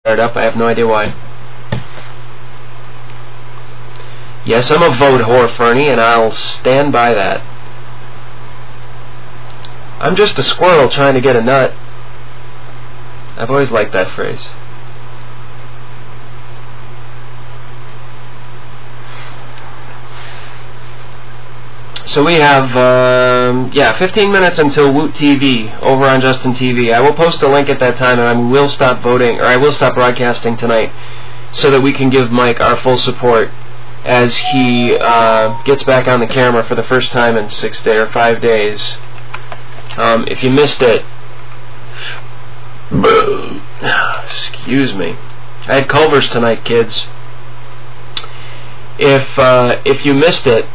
fired up. I have no idea why. Yes, I'm a vote whore, Fernie, and I'll stand by that. I'm just a squirrel trying to get a nut. I've always liked that phrase. So we have, 15 minutes until Woot TV over on Justin TV. I will post a link at that time, and I will stop voting, or I will stop broadcasting tonight, so that we can give Mike our full support as he gets back on the camera for the first time in 5 days. If you missed it, excuse me. I had Culver's tonight, kids. If you missed it,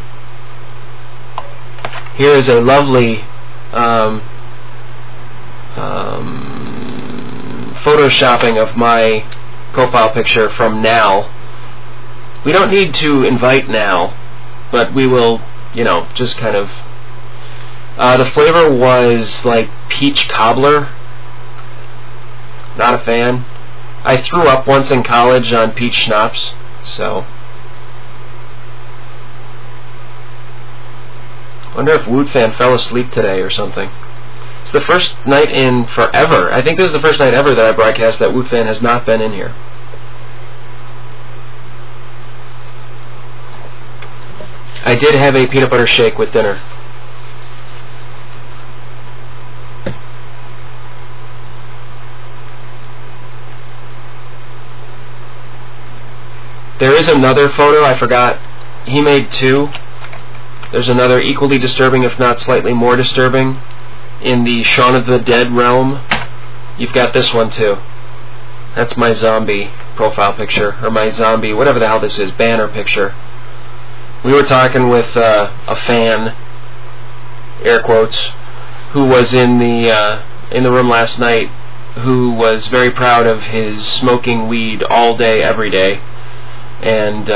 here is a lovely photoshopping of my profile picture from Nal. We don't need to invite Nal, but we will, just kind of. The flavor was like peach cobbler. Not a fan. I threw up once in college on peach schnapps, so. Wonder if Woot Fan fell asleep today or something. It's the first night in forever. I think this is the first night ever that I broadcast that Woot Fan has not been in here. I did have a peanut butter shake with dinner. There is another photo, I forgot. He made 2. There's another equally disturbing, if not slightly more disturbing, in the Shaun of the Dead realm. You've got this one too. That's my zombie profile picture, or my zombie, whatever the hell this is, banner picture. We were talking with a fan, air quotes, who was in the room last night, who was very proud of his smoking weed all day, every day. And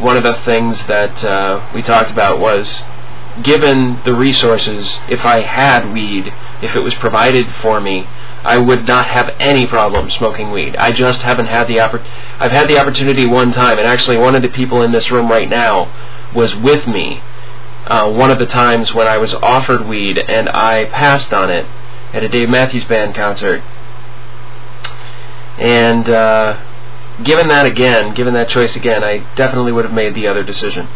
one of the things that we talked about was, given the resources, if I had weed, if it was provided for me, I would not have any problem smoking weed. I just haven't had the I've had the opportunity one time, and actually one of the people in this room right now was with me one of the times when I was offered weed, and I passed on it at a Dave Matthews Band concert. And given that choice again, I definitely would have made the other decision.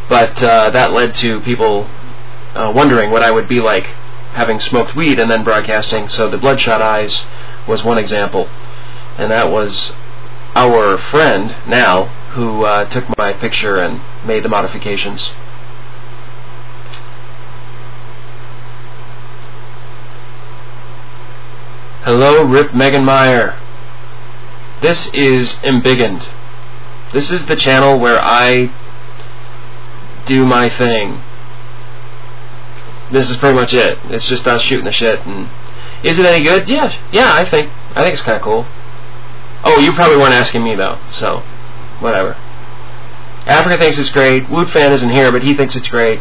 But that led to people wondering what I would be like having smoked weed and then broadcasting. So the Bloodshot Eyes was one example. And that was our friend, Nal, who took my picture and made the modifications. Hello, Rip Megan Meyer. This is Embiggened. This is the channel where I do my thing. This is pretty much it. It's just us shooting the shit. And is it any good? Yeah, I think it's kind of cool. Oh, you probably weren't asking me though, so whatever. Africa thinks it's great. Woot Fan isn't here, but he thinks it's great.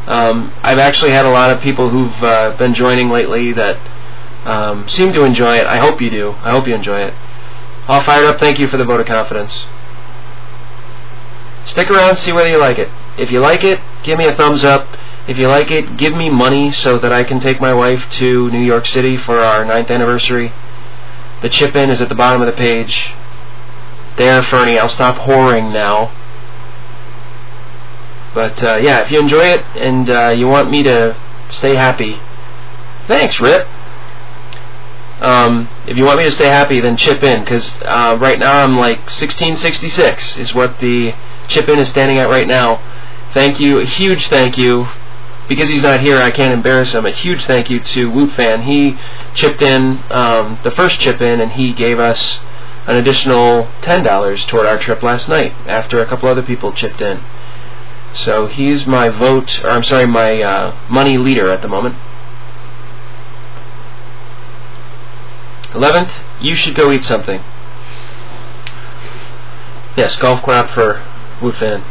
I've actually had a lot of people who've been joining lately that seem to enjoy it. I hope you do. I hope you enjoy it. All fired up. Thank you for the vote of confidence. Stick around, see whether you like it. If you like it, give me a thumbs up. If you like it, give me money so that I can take my wife to New York City for our 9th anniversary. The chip-in is at the bottom of the page. There, Fernie, I'll stop whoring now. But, yeah, if you enjoy it and you want me to stay happy, thanks, Rip. If you want me to stay happy, then chip in, because right now I'm like 1666 is what the chip-in is standing at right now. Thank you, a huge thank you. Because he's not here, I can't embarrass him. A huge thank you to Woot Fan. He chipped in the first chip-in, and he gave us an additional $10 toward our trip last night after a couple other people chipped in. So he's my my money leader at the moment. 11th, you should go eat something. Yes, golf clap for Woot Fan.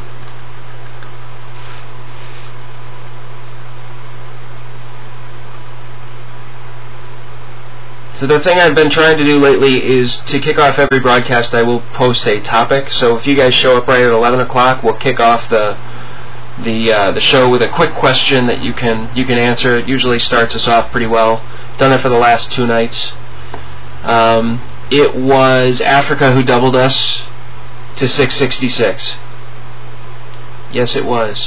So the thing I've been trying to do lately is to kick off every broadcast I will post a topic. So if you guys show up right at 11 o'clock, we'll kick off the show with a quick question that you can answer. It usually starts us off pretty well. Done it for the last 2 nights. It was Africa who doubled us to 666. Yes, it was.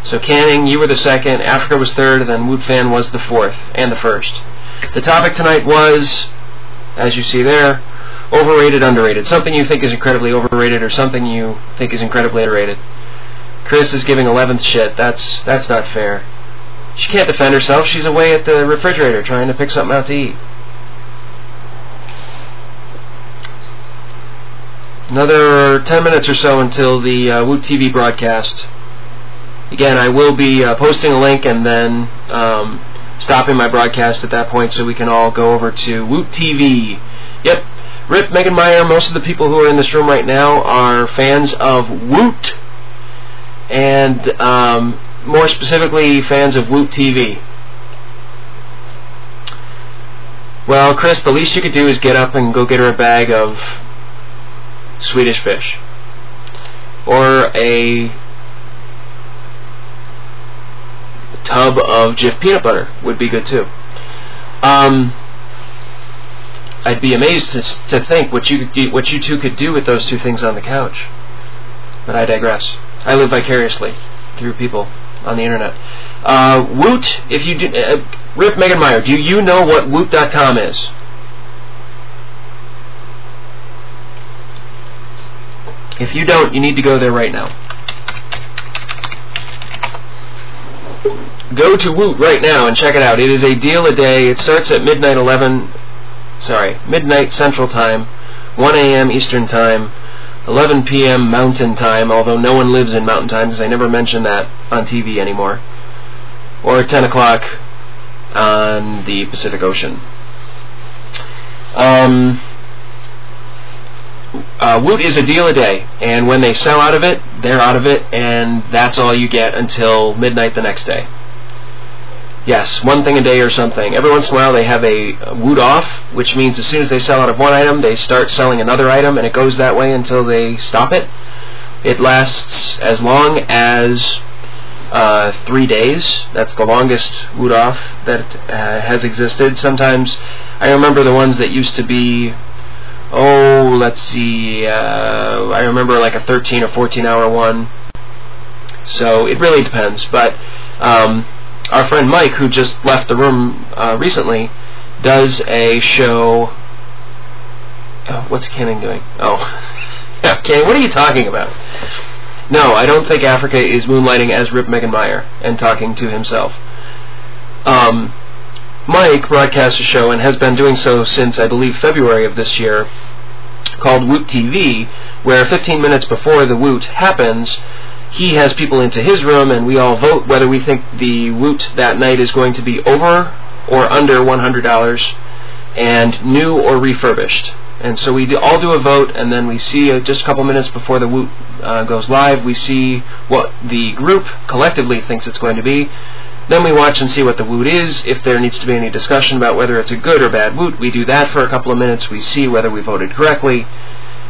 So Canning, you were the second, Africa was third, and then Woot Fan was the fourth and the first. The topic tonight was, as you see there, overrated, underrated. Something you think is incredibly overrated or something you think is incredibly underrated. Chris is giving 11th shit. That's not fair. She can't defend herself. She's away at the refrigerator trying to pick something out to eat. Another 10 minutes or so until the Woot TV broadcast. Again, I will be posting a link and then stopping my broadcast at that point so we can all go over to Woot TV. Yep, Rip, Megan Meyer, most of the people who are in this room right now are fans of Woot, and more specifically, fans of Woot TV. Well, Chris, the least you could do is get up and go get her a bag of Swedish fish. Or a tub of Jif peanut butter would be good too. I'd be amazed to think what you two could do with those two things on the couch. But I digress. I live vicariously through people on the internet. Woot, if you do, Rip, Megan Meyer, do you know what Woot.com is? If you don't, you need to go there right now. Go to Woot right now and check it out. It is a deal a day. It starts at midnight Central Time, 1 a.m. Eastern Time, 11 p.m. Mountain Time, although no one lives in Mountain Time because I never mention that on TV anymore, or 10 o'clock on the Pacific Ocean. Woot is a deal a day, and when they sell out of it, they're out of it, and that's all you get until midnight the next day. Yes, one thing a day or something. Every once in a while they have a Woot off, which means as soon as they sell out of one item, they start selling another item, and it goes that way until they stop it. It lasts as long as 3 days. That's the longest Woot off that has existed. Sometimes, I remember the ones that used to be, let's see, I remember like a 13 or 14 hour one. So it really depends. But our friend Mike, who just left the room recently, does a show. What's Canning doing? Canning, what are you talking about? No, I don't think Africa is moonlighting as Rip Megan Meyer and talking to himself. Mike broadcasts a show and has been doing so since, I believe, February of this year, called Woot TV, where 15 minutes before the Woot happens, he has people into his room and we all vote whether we think the Woot that night is going to be over or under $100 and new or refurbished. And so we all do a vote, and then we see just a couple minutes before the Woot goes live, we see what the group collectively thinks it's going to be. Then we watch and see what the Woot is. If there needs to be any discussion about whether it's a good or bad Woot, we do that for a couple of minutes. We see whether we voted correctly.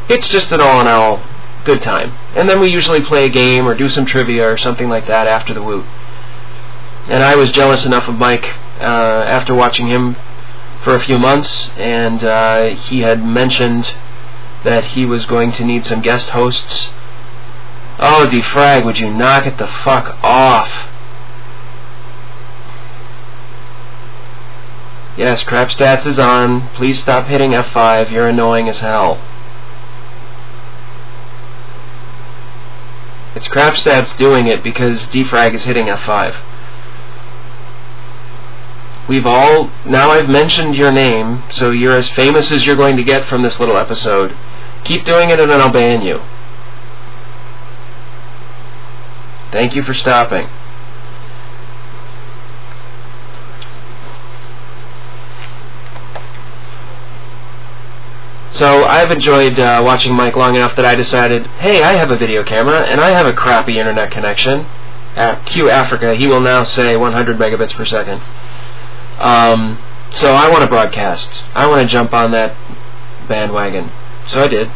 It's just an all-in-all good time. And then we usually play a game or do some trivia or something like that after the Woot. And I was jealous enough of Mike after watching him for a few months, and he had mentioned that he was going to need some guest hosts. Oh, Defrag, would you knock it the fuck off? Yes, Crap Stats is on. Please stop hitting F5. You're annoying as hell. It's Crap Stats doing it because Defrag is hitting F5. Now I've mentioned your name, so you're as famous as you're going to get from this little episode. Keep doing it and then I'll ban you. Thank you for stopping. So I've enjoyed watching Mike long enough that I decided, hey, I have a video camera and I have a crappy internet connection. At Q Africa, he will now say 100 megabits per second. So I want to broadcast. I want to jump on that bandwagon. So I did.